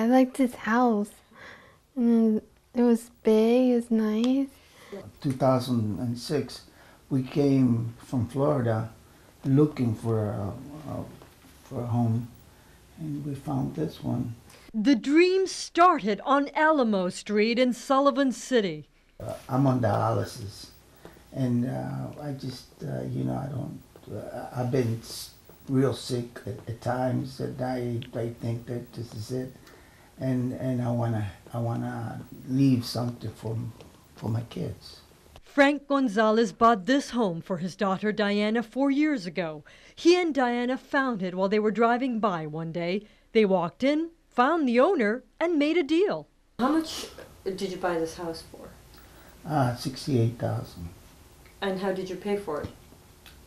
I liked his house. And it was big, it was nice. 2006, we came from Florida looking for a home, and we found this one. The dream started on Alamo Street in Sullivan City. I'm on dialysis, and I just, I don't, I've been real sick at times, and I think that this is it, and I wanna leave something for my kids. Frank Gonzalez bought this home for his daughter Diana 4 years ago. He and Diana found it while they were driving by one day. They walked in, found the owner, and made a deal. How much did you buy this house for? $68,000. And how did you pay for it?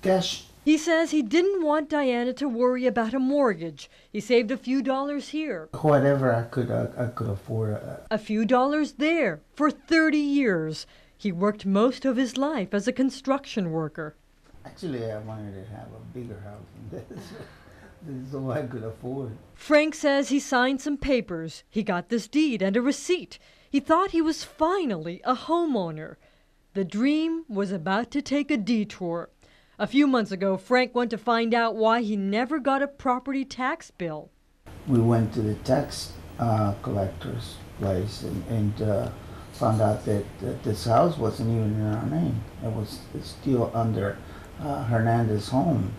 Cash. He says he didn't want Diana to worry about a mortgage. He saved a few dollars here, Whatever I could afford. a few dollars there for 30 years. He worked most of his life as a construction worker. Actually, I wanted to have a bigger house than this. This is all I could afford. Frank says he signed some papers. He got this deed and a receipt. He thought he was finally a homeowner. The dream was about to take a detour. A few months ago, Frank went to find out why he never got a property tax bill. We went to the tax collector's place and found out that this house wasn't even in our name. It was still under Hernandez Homes.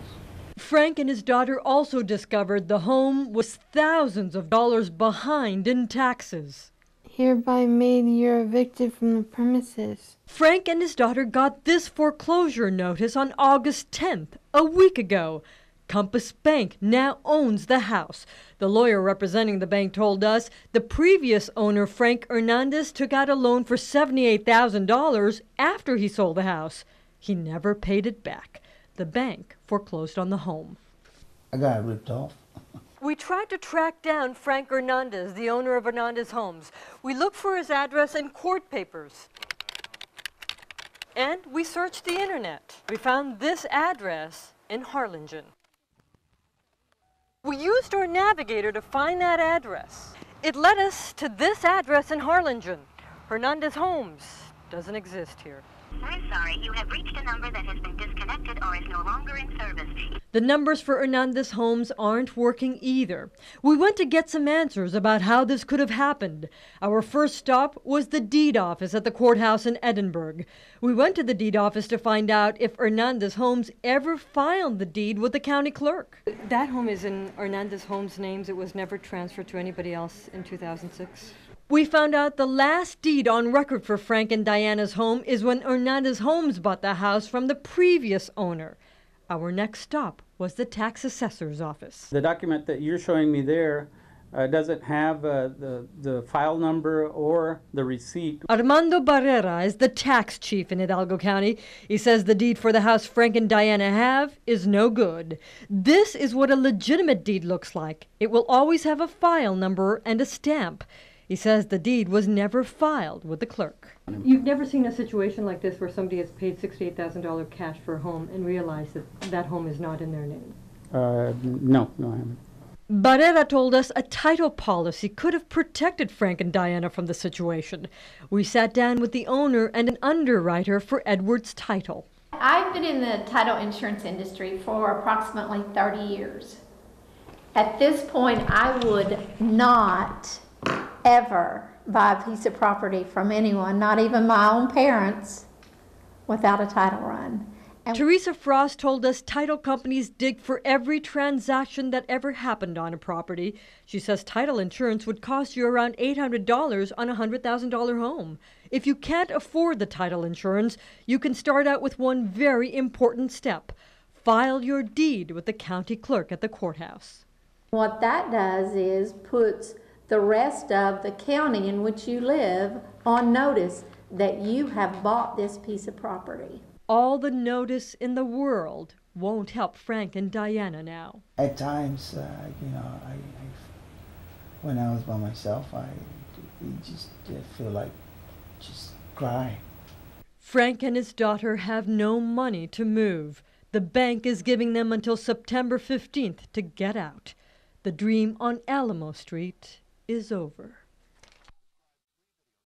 Frank and his daughter also discovered the home was thousands of dollars behind in taxes. Hereby made you're evicted from the premises. Frank and his daughter got this foreclosure notice on August 10th, a week ago. Compass Bank now owns the house. The lawyer representing the bank told us the previous owner, Frank Hernandez, took out a loan for $78,000 after he sold the house. He never paid it back. The bank foreclosed on the home. I got ripped off. We tried to track down Frank Hernandez, the owner of Hernandez Homes. We looked for his address in court papers. And we searched the internet. We found this address in Harlingen. We used our navigator to find that address. It led us to this address in Harlingen. Hernandez Homes doesn't exist here. We're sorry, you have reached a number that has been disconnected or is no longer in service. The numbers for Hernandez Homes aren't working either. We went to get some answers about how this could have happened. Our first stop was the deed office at the courthouse in Edinburgh. We went to the deed office to find out if Hernandez Homes ever filed the deed with the county clerk. That home is in Hernandez Homes' names. It was never transferred to anybody else in 2006. We found out the last deed on record for Frank and Diana's home is when Hernandez Homes bought the house from the previous owner. Our next stop was the tax assessor's office. The document that you're showing me there doesn't have the file number or the receipt. Armando Barrera is the tax chief in Hidalgo County. He says the deed for the house Frank and Diana have is no good. This is what a legitimate deed looks like. It will always have a file number and a stamp. He says the deed was never filed with the clerk. You've never seen a situation like this where somebody has paid $68,000 cash for a home and realized that that home is not in their name? No, I haven't. Barrera told us a title policy could have protected Frank and Diana from the situation. We sat down with the owner and an underwriter for Edwards Title. I've been in the title insurance industry for approximately 30 years. At this point, I would not ever buy a piece of property from anyone, not even my own parents, without a title run. Teresa Frost told us title companies dig for every transaction that ever happened on a property. She says title insurance would cost you around $800 on a $100,000 home. If you can't afford the title insurance, you can start out with one very important step. File your deed with the county clerk at the courthouse. What that does is puts the rest of the county in which you live on notice that you have bought this piece of property. All the notice in the world won't help Frank and Diana now. At times, when I was by myself, I just feel like just cry. Frank and his daughter have no money to move. The bank is giving them until September 15th to get out. The dream on Alamo Street is over.